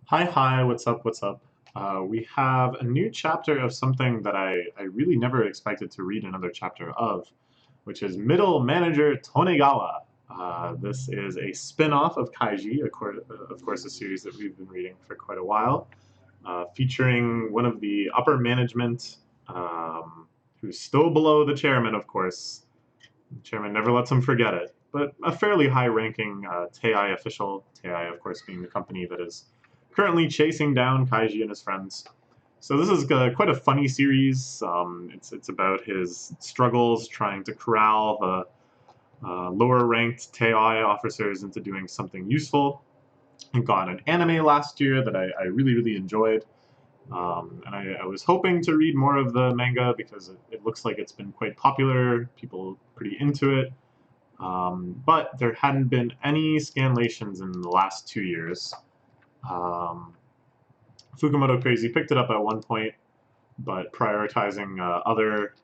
Hi, what's up, what's up? We have a new chapter of something that I really never expected to read another chapter of, which is Middle Manager Tonegawa. This is a spin-off of Kaiji, of course, a series that we've been reading for quite a while, featuring one of the upper management, who's still below the chairman, of course. The chairman never lets him forget it, but a fairly high-ranking Tei official, Tei, of course, being the company that is currently chasing down Kaiji and his friends. So this is quite a funny series. It's about his struggles trying to corral the lower-ranked Tei officers into doing something useful. I got an anime last year that I really enjoyed. And I was hoping to read more of the manga because it looks like it's been quite popular, people pretty into it. But there hadn't been any scanlations in the last 2 years. Um, Fukumoto Crazy picked it up at one point, but prioritizing other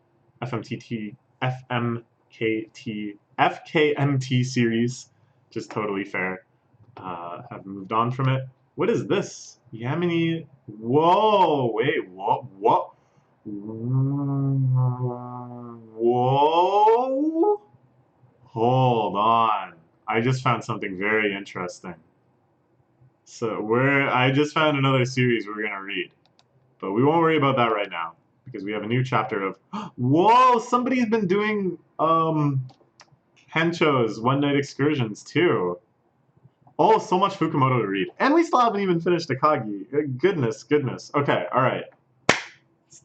FMTT, FMKT, FKMT series, just totally fair, have moved on from it. What is this? Yamini. Whoa, wait, what? Whoa! Hold on. I just found something very interesting. I just found another series we're gonna read. But we won't worry about that right now because we have a new chapter of whoa, somebody's been doing Hencho's one night excursions too. Oh, so much Fukumoto to read. And we still haven't even finished Akagi. Goodness. Okay, alright.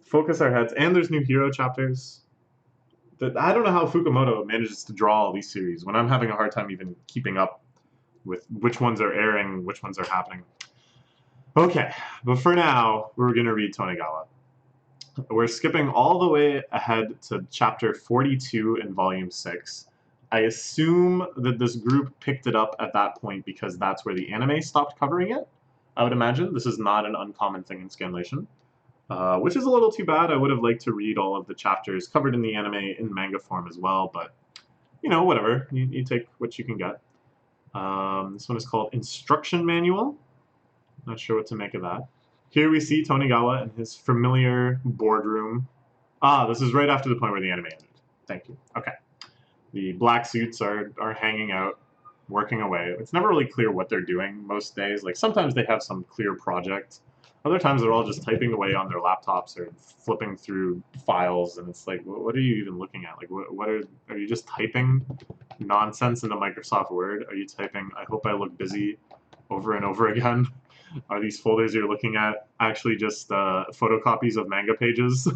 Focus our heads. And there's new hero chapters. I don't know how Fukumoto manages to draw all these series when I'm having a hard time even keeping up with which ones are airing, which ones are happening. Okay, but for now, we're going to read Tonegawa. We're skipping all the way ahead to chapter 42 in volume 6. I assume that this group picked it up at that point because that's where the anime stopped covering it. I would imagine this is not an uncommon thing in Scanlation, which is a little too bad. I would have liked to read all of the chapters covered in the anime in manga form as well, but whatever. You take what you can get. This one is called Instruction Manual. Not sure what to make of that. Here we see Tonegawa in his familiar boardroom. Ah, this is right after the point where the anime ended. Thank you. Okay. The black suits are hanging out, working away. It's never really clear what they're doing most days. Like sometimes they have some clear project. Other times they're all just typing away on their laptops or flipping through files, and it's like, what are you even looking at? Like, what are you just typing nonsense into Microsoft Word? Are you typing, I hope I look busy over and over again? Are these folders you're looking at actually just photocopies of manga pages?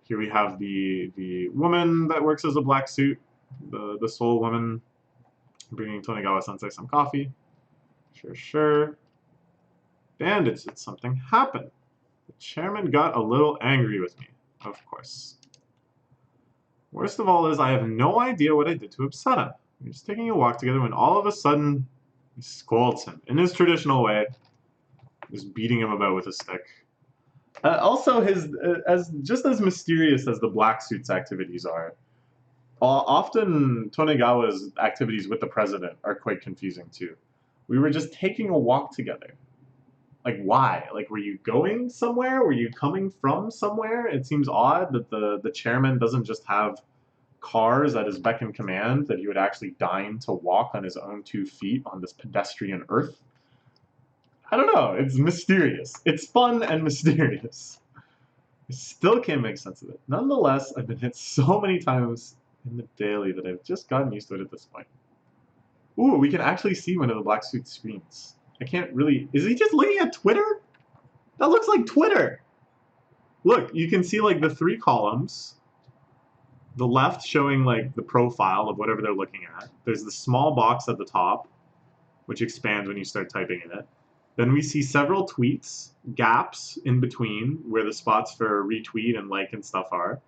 Here we have the woman that works as a black suit, the soul woman, bringing Tonegawa-sensei some coffee. Sure. And it's something happened. The chairman got a little angry with me, of course. Worst of all is I have no idea what I did to upset him. We were just taking a walk together when all of a sudden he scolds him in his traditional way, just beating him about with a stick. Also, his as mysterious as the black suit's activities are, often Tonegawa's activities with the president are quite confusing too. We were just taking a walk together. Like, why? Like, were you going somewhere? Were you coming from somewhere? It seems odd that the chairman doesn't just have cars at his beck and command, that he would actually deign to walk on his own 2 feet on this pedestrian earth. I don't know. It's mysterious. It's fun and mysterious. I still can't make sense of it. Nonetheless, I've been hit so many times in the daily that I've just gotten used to it at this point. Ooh, we can actually see one of the black suit screens. I can't really... Is he just looking at Twitter? That looks like Twitter! Look, you can see like the 3 columns. The left showing like the profile of whatever they're looking at. There's the small box at the top, which expands when you start typing in it. Then we see several tweets, gaps in between where the spots for retweet and like and stuff are.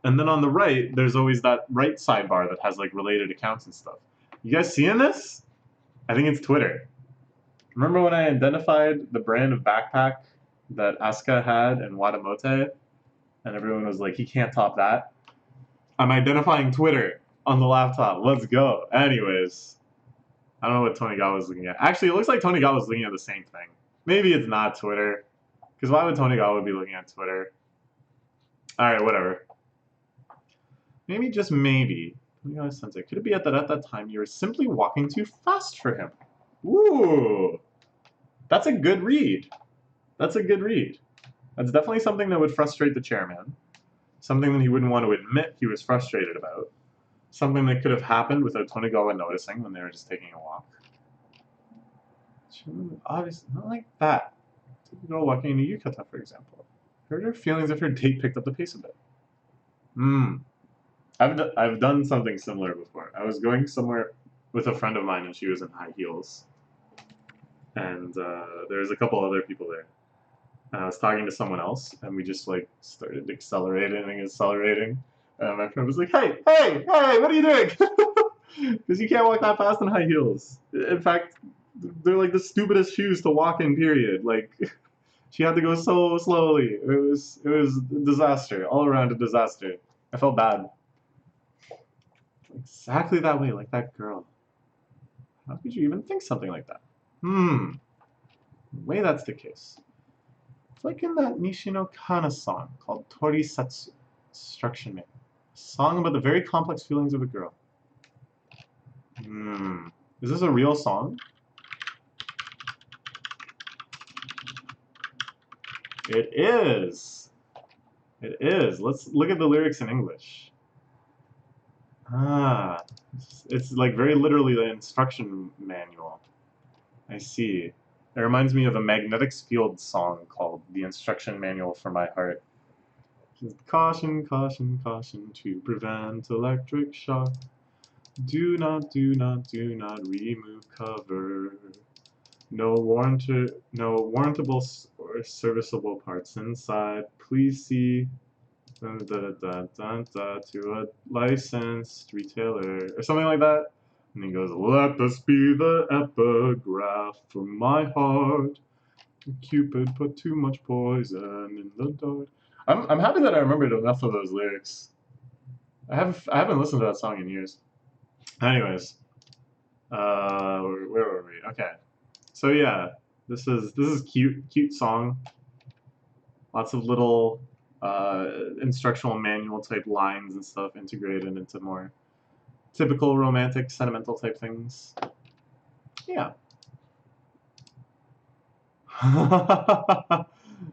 And then on the right, there's always that right sidebar that has like related accounts and stuff. You guys seeing this? I think it's Twitter. Remember when I identified the brand of backpack that Asuka had in Watamote? And everyone was like, he can't top that. I'm identifying Twitter on the laptop. Let's go. Anyways, I don't know what Tonegawa's looking at. Actually, it looks like Tonegawa's looking at the same thing. Maybe it's not Twitter. Because why would Tonegawa be looking at Twitter? Alright, whatever. Maybe, just maybe. Tonegawa Sensei. Could it be that at that time you were simply walking too fast for him? Ooh. That's a good read. That's a good read. That's definitely something that would frustrate the chairman. Something that he wouldn't want to admit he was frustrated about. Something that could have happened without Tonegawa noticing when they were just taking a walk. Obviously, not like that. Take a girl walking into yukata, for example. Hurt her feelings if her date picked up the pace a bit. I've done something similar before. I was going somewhere with a friend of mine and she was in high heels. And there was a couple other people there. And I was talking to someone else and we just like started accelerating. And my friend was like, hey, what are you doing? Because you can't walk that fast in high heels. In fact, they're like the stupidest shoes to walk in, period. Like, she had to go so slowly. It was a disaster, all around a disaster. I felt bad. Exactly that way, like that girl. How could you even think something like that? The way that's the case. It's like in that Nishino Kana song called Torisatsu, Instruction Man. A song about the very complex feelings of a girl. Is this a real song? It is. It is. Let's look at the lyrics in English. It's like very literally the instruction manual. I see. It reminds me of a Magnetics Field song called The Instruction Manual for My Heart. Caution, caution, caution to prevent electric shock. Do not remove cover. No warrantable or serviceable parts inside. Please see to a licensed retailer or something like that. And he goes, let this be the epigraph from my heart. Cupid put too much poison in the dart. I'm happy that I remembered enough of those lyrics. I haven't listened to that song in years. Anyways, where were we? Okay, so yeah, this is cute song. Lots of little instructional manual type lines and stuff integrated into more typical romantic, sentimental type things. Yeah.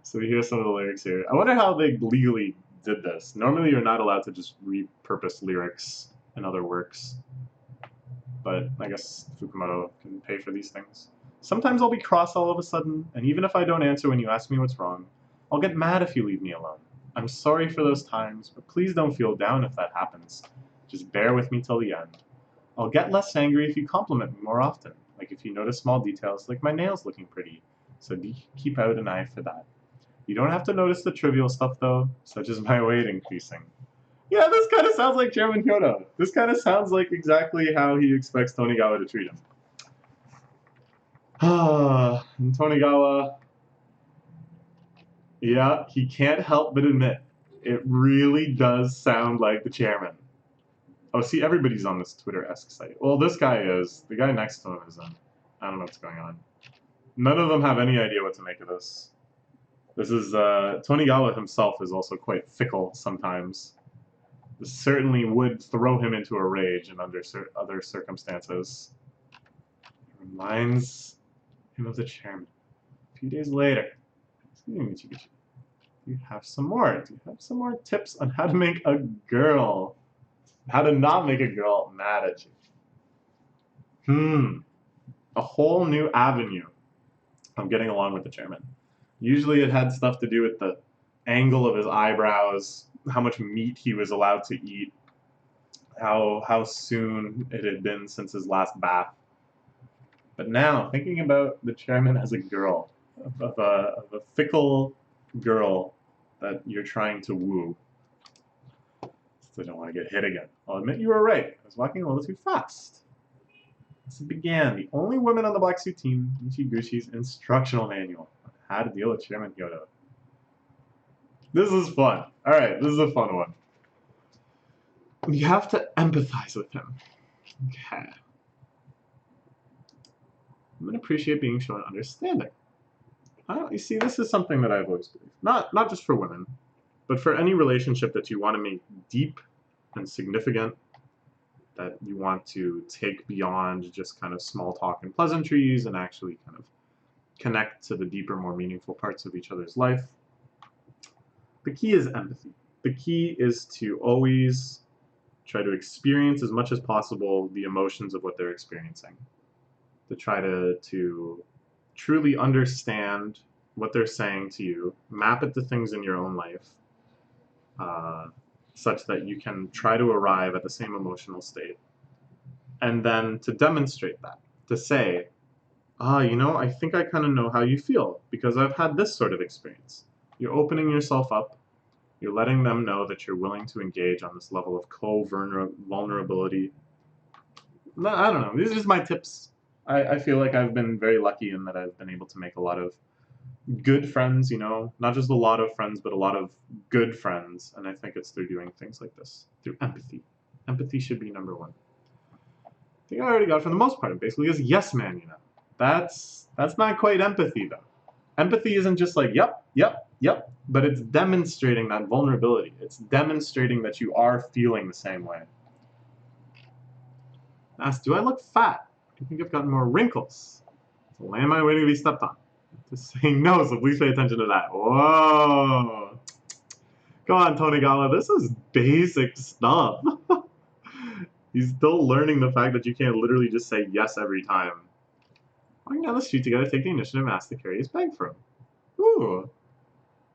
So we hear some of the lyrics here. I wonder how they legally did this. Normally you're not allowed to just repurpose lyrics in other works. But I guess Fukumoto can pay for these things. Sometimes I'll be cross all of a sudden, and even if I don't answer when you ask me what's wrong, I'll get mad if you leave me alone. I'm sorry for those times, but please don't feel down if that happens. Just bear with me till the end. I'll get less angry if you compliment me more often, like if you notice small details like my nails looking pretty, so keep out an eye for that. You don't have to notice the trivial stuff though, such as my weight increasing. Yeah, this kind of sounds like Chairman Kyoto. This kind of sounds like exactly how he expects Tonegawa to treat him. And Tonegawa, yeah, he can't help but admit, it really does sound like the chairman. Oh, see, everybody's on this Twitter-esque site. Well, this guy is. The guy next to him is in. I don't know what's going on. None of them have any idea what to make of this. This is, Tonegawa himself is also quite fickle sometimes. This certainly would throw him into a rage in other circumstances. It reminds him of the chairman. A few days later. Excuse me, Michiguchi. Do you have some more? Do you have some more tips on how to make a girl? How to not make a girl mad at you? A whole new avenue of getting along with the chairman. Usually it had stuff to do with the angle of his eyebrows, how much meat he was allowed to eat, how soon it had been since his last bath. But now, thinking about the chairman as a girl, of a fickle girl that you're trying to woo. So I don't want to get hit again. I'll admit you were right. I was walking a little too fast. This began the only woman on the black suit team, Michigushi's instructional manual on how to deal with Chairman Kyoto. This is fun. Alright, this is a fun one. You have to empathize with him. Okay. I'm going to appreciate being shown understanding. You see, this is something that I've always believed. Not just for women, but for any relationship that you want to make deep and significant, that you want to take beyond just kind of small talk and pleasantries and actually kind of connect to the deeper, more meaningful parts of each other's life. The key is empathy. The key is to always try to experience as much as possible the emotions of what they're experiencing. To try to truly understand what they're saying to you, map it to things in your own life, such that you can try to arrive at the same emotional state. And then to demonstrate that, to say, I think I kind of know how you feel because I've had this sort of experience. You're opening yourself up. You're letting them know that you're willing to engage on this level of vulnerability. I don't know. These are just my tips. I feel like I've been very lucky in that I've been able to make a lot of good friends, not just a lot of friends, but a lot of good friends. And I think it's through doing things like this, through empathy. Empathy should be number one. I think I already got it for the most part. It basically is yes man, That's not quite empathy though. Empathy isn't just like yep, but it's demonstrating that vulnerability. It's demonstrating that you are feeling the same way. Ask, do I look fat? I think I've gotten more wrinkles. So am I waiting to be stepped on? Just saying no, so please pay attention to that. Whoa. Come on, Tonegawa, this is basic stuff. He's still learning the fact that you can't literally just say yes every time. Walking down the street together, take the initiative and ask to carry his bag for him. Ooh.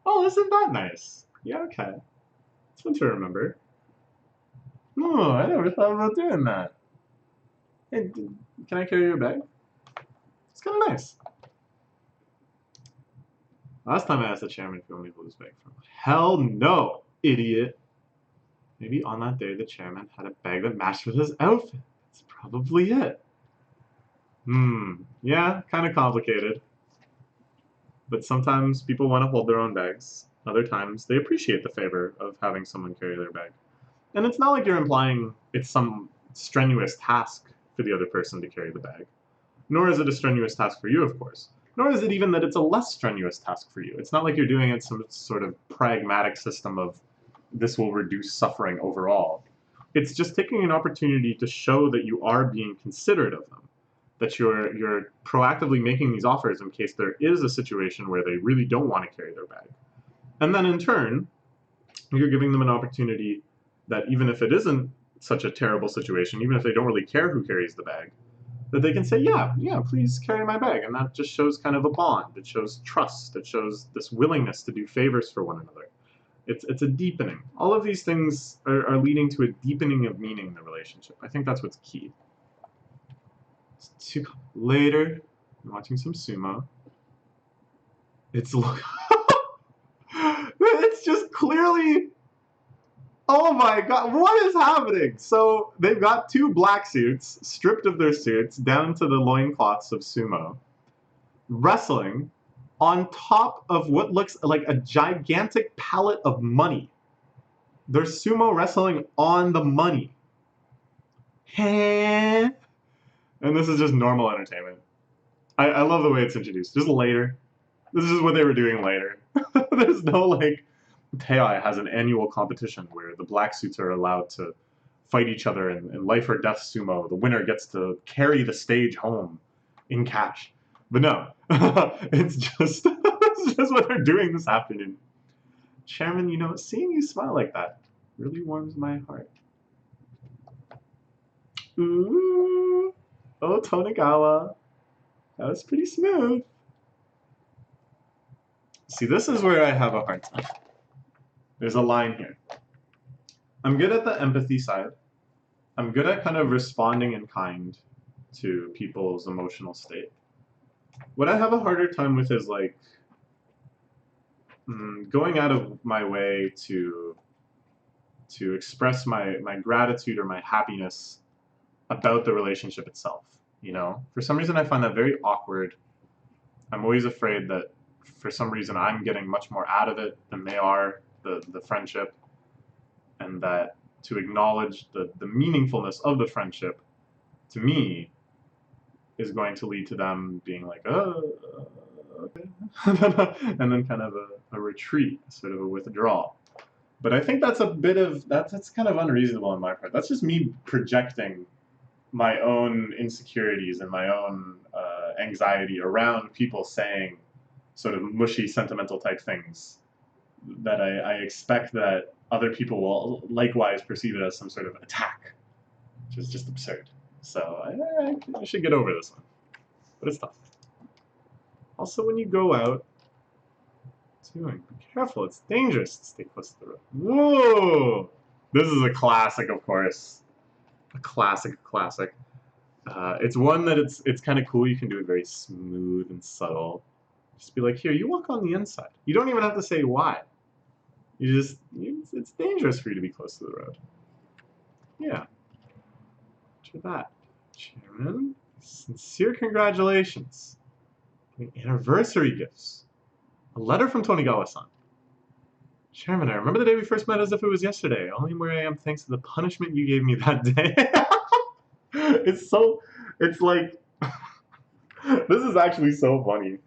Oh, isn't that nice? Yeah, okay. It's one to remember. Oh, I never thought about doing that. Hey, can I carry your bag? It's kind of nice. Last time I asked the chairman if he wanted me to hold his bag for him. Hell no, idiot. Maybe on that day the chairman had a bag that matched with his outfit. That's probably it. Yeah, kind of complicated. But sometimes people want to hold their own bags. Other times they appreciate the favor of having someone carry their bag. And it's not like you're implying it's some strenuous task for the other person to carry the bag. Nor is it a strenuous task for you, of course. Nor is it even that it's a less strenuous task for you. It's not like you're doing it some sort of pragmatic system of this will reduce suffering overall. It's just taking an opportunity to show that you are being considerate of them, that you're proactively making these offers in case there is a situation where they really don't want to carry their bag. And then in turn, you're giving them an opportunity that even if it isn't such a terrible situation, even if they don't really care who carries the bag, that they can say, yeah, please carry my bag. And that just shows kind of a bond. It shows trust. It shows this willingness to do favors for one another. It's a deepening. All of these things are leading to a deepening of meaning in the relationship. I think that's what's key. Later, I'm watching some sumo. It's it's just clearly, oh my god, what is happening? So they've got two black suits, stripped of their suits, down to the loincloths of sumo, wrestling on top of what looks like a gigantic pallet of money. They're sumo wrestling on the money. And this is just normal entertainment. I love the way it's introduced. Just later. This is what they were doing later. There's no like, Teai has an annual competition where the black suits are allowed to fight each other in life or death sumo. The winner gets to carry the stage home in cash. But no, it's just what they're doing this afternoon. Chairman, seeing you smile like that really warms my heart. Ooh, oh Tonegawa, that was pretty smooth. See, this is where I have a hard time. There's a line here. I'm good at the empathy side. I'm good at kind of responding in kind to people's emotional state. What I have a harder time with is like going out of my way to express my gratitude or my happiness about the relationship itself. For some reason I find that very awkward. I'm always afraid that for some reason I'm getting much more out of it than they are, the friendship, and that to acknowledge the meaningfulness of the friendship, to me, is going to lead to them being like, oh, okay. and then kind of a retreat, sort of a withdrawal. But I think that's a bit of that's kind of unreasonable on my part. That's just me projecting my own insecurities and my own anxiety around people saying sort of mushy, sentimental type things that I expect that other people will likewise perceive it as some sort of attack, which is just absurd. So I should get over this one, but it's tough. Also, when you go out, be careful, it's dangerous to stay close to the road. Whoa! This is a classic, of course. A classic. It's one that it's kind of cool. You can do it very smooth and subtle. Just be like, here, you walk on the inside. You don't even have to say why. It's dangerous for you to be close to the road. Yeah. After that, Chairman, sincere congratulations. Anniversary gifts. A letter from Tonegawa-san. Chairman, I remember the day we first met as if it was yesterday. Only where I am thanks to the punishment you gave me that day. It's like, this is actually so funny.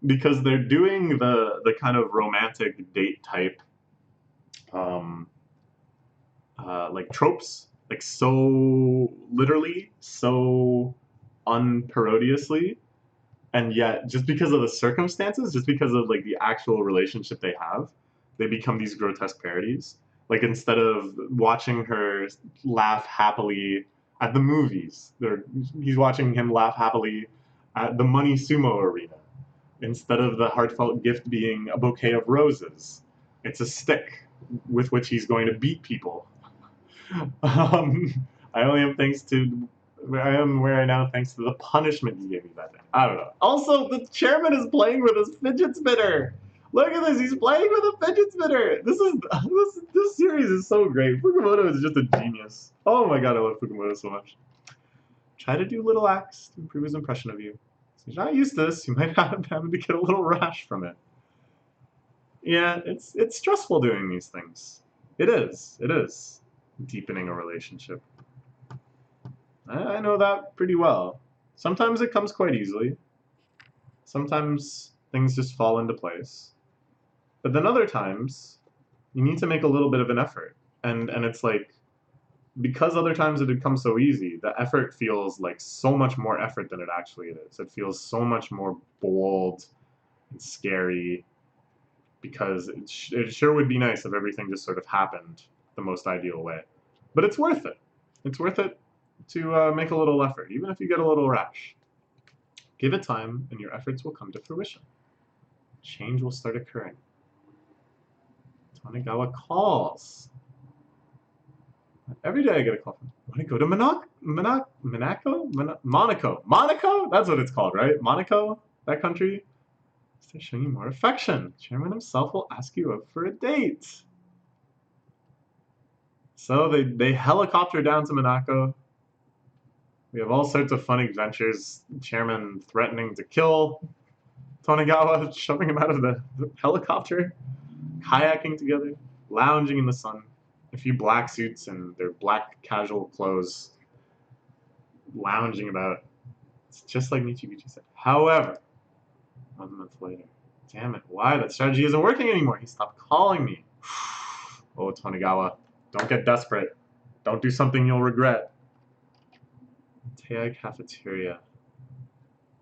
Because they're doing the kind of romantic date type, like tropes, like so literally, so unparodiously, and yet just because of the circumstances, just because of like the actual relationship they have, they become these grotesque parodies. Like instead of watching her laugh happily at the movies, he's watching him laugh happily at the Money Sumo arena. Instead of the heartfelt gift being a bouquet of roses, it's a stick with which he's going to beat people. I only am thanks to I am where I now thanks to the punishment you gave me that day. I don't know. Also, the chairman is playing with his fidget spinner. Look at this. He's playing with a fidget spinner. This series is so great. Fukumoto is just a genius. Oh my god, I love Fukumoto so much. Try to do little acts to improve his impression of you. If you're not used to this, you might have to get a little rash from it. Yeah, it's stressful doing these things. It is. Deepening a relationship. I know that pretty well. Sometimes it comes quite easily. Sometimes things just fall into place. But then other times, you need to make a little bit of an effort. And it's like, because other times it had come so easy, the effort feels like so much more effort than it actually is. It feels so much more bold and scary, because it sure would be nice if everything just sort of happened the most ideal way. But it's worth it. It's worth it to make a little effort, even if you get a little rash. Give it time, and your efforts will come to fruition. Change will start occurring. Tonegawa calls. Every day I get a call from him. Want to go to Monaco? Monaco? That's what it's called, right? Monaco? That country? They're showing you more affection. Chairman himself will ask you out for a date. So they helicopter down to Monaco. We have all sorts of fun adventures. Chairman threatening to kill Tonegawa, shoving him out of the helicopter, kayaking together, lounging in the sun. A few black suits and their black casual clothes, lounging about. It's just like Michiguchi said. However, 1 month later, damn it, why? That strategy isn't working anymore. He stopped calling me. Oh, Tonegawa, don't get desperate. Don't do something you'll regret. Tei cafeteria.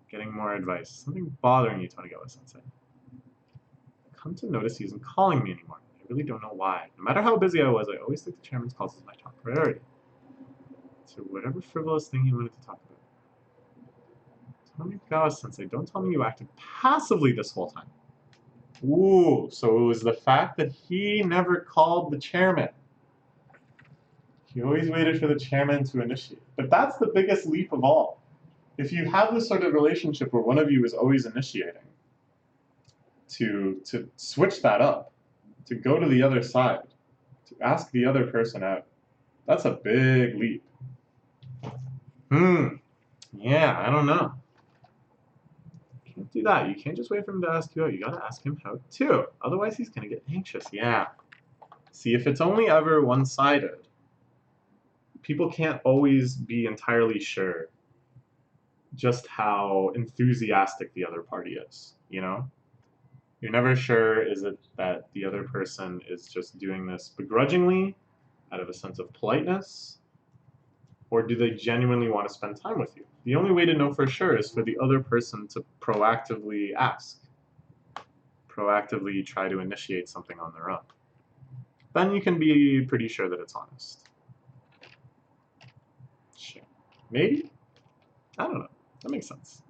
Getting more advice. Something bothering you, Tonegawa-sensei. Come to notice he isn't calling me anymore. I really don't know why. No matter how busy I was, I always took the chairman's calls as my top priority. To whatever frivolous thing he wanted to talk about. Tonegawa-sensei, don't tell me you acted passively this whole time. Ooh, so it was the fact that he never called the chairman. He always waited for the chairman to initiate. But that's the biggest leap of all. If you have this sort of relationship where one of you is always initiating, to switch that up, to go to the other side, to ask the other person out, that's a big leap. Yeah, I don't know. You can't do that. You can't just wait for him to ask you out. You gotta ask him out too. Otherwise he's gonna get anxious. Yeah. See, if it's only ever one-sided, people can't always be entirely sure just how enthusiastic the other party is, you know? You're never sure, is it that the other person is just doing this begrudgingly, out of a sense of politeness, or do they genuinely want to spend time with you? The only way to know for sure is for the other person to proactively ask, proactively try to initiate something on their own. Then you can be pretty sure that it's honest. Sure. Maybe? I don't know. That makes sense.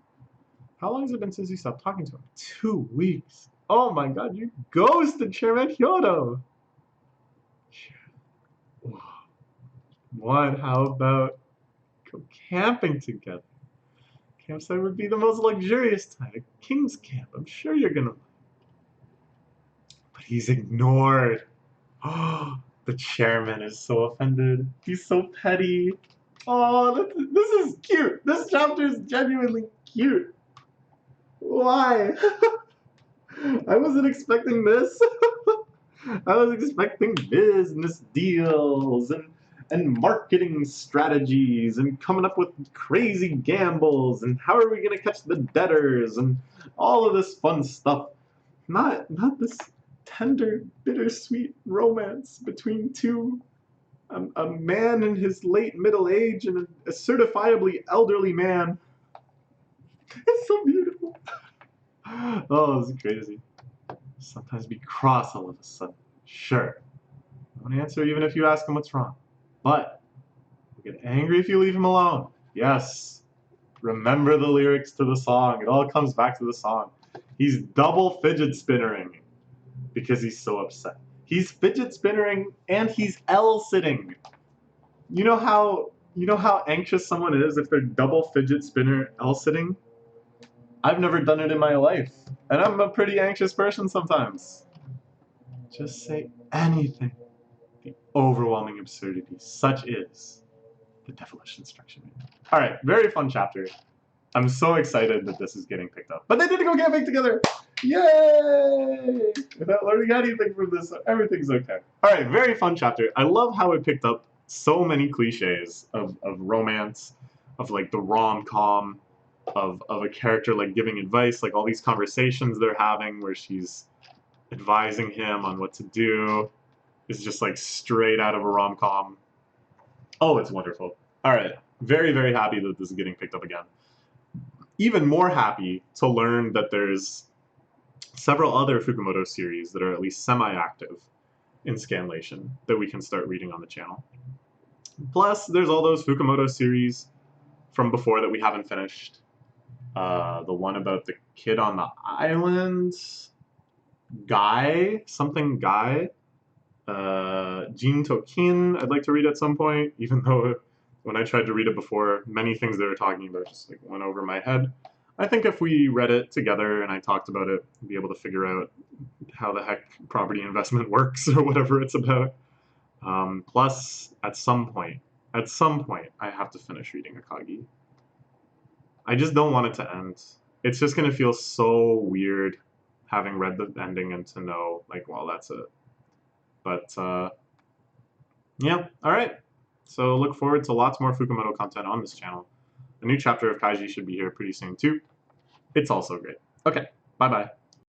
How long has it been since you stopped talking to him? 2 weeks. Oh my god, you ghosted Chairman Hyodo! What? How about go camping together? Campsite would be the most luxurious time. A king's camp. I'm sure you're gonna. But he's ignored. Oh, the chairman is so offended. He's so petty. Oh, this is cute. This chapter is genuinely cute. Why? I wasn't expecting this. I was expecting business deals and marketing strategies and coming up with crazy gambles and how are we going to catch the debtors and all of this fun stuff. Not this tender, bittersweet romance between a man in his late middle age and a certifiably elderly man. It's so beautiful. Oh, this is crazy. Sometimes be cross all of a sudden. Sure. I won't answer even if you ask him what's wrong. But he'll get angry if you leave him alone. Yes. Remember the lyrics to the song. It all comes back to the song. He's double fidget spinnering because he's so upset. He's fidget spinnering and he's L-sitting. You know how anxious someone is if they're double fidget spinner L-sitting? I've never done it in my life, and I'm a pretty anxious person sometimes. Just say anything. The overwhelming absurdity, such is the devilish instruction manual. All right, very fun chapter. I'm so excited that this is getting picked up. But they did go camping together! Yay! Without learning anything from this, everything's okay. All right, very fun chapter. I love how it picked up so many cliches of romance, of like the rom-com, of a character like giving advice, like all these conversations they're having where she's advising him on what to do is just like straight out of a rom-com. Oh, it's wonderful. All right, very, very happy that this is getting picked up again. Even more happy to learn that there's several other Fukumoto series that are at least semi-active in Scanlation that we can start reading on the channel. Plus, there's all those Fukumoto series from before that we haven't finished. The one about the kid on the island, Guy, something Guy, Jin Tokin, I'd like to read at some point, even though when I tried to read it before, many things they were talking about just like went over my head. I think if we read it together and I talked about it, we'd be able to figure out how the heck property investment works or whatever it's about. Plus, at some point, I have to finish reading Akagi. I just don't want it to end. It's just going to feel so weird having read the ending and to know, like, well, that's it. But, yeah, alright. So look forward to lots more Fukumoto content on this channel. A new chapter of Kaiji should be here pretty soon, too. It's also great. Okay, bye-bye.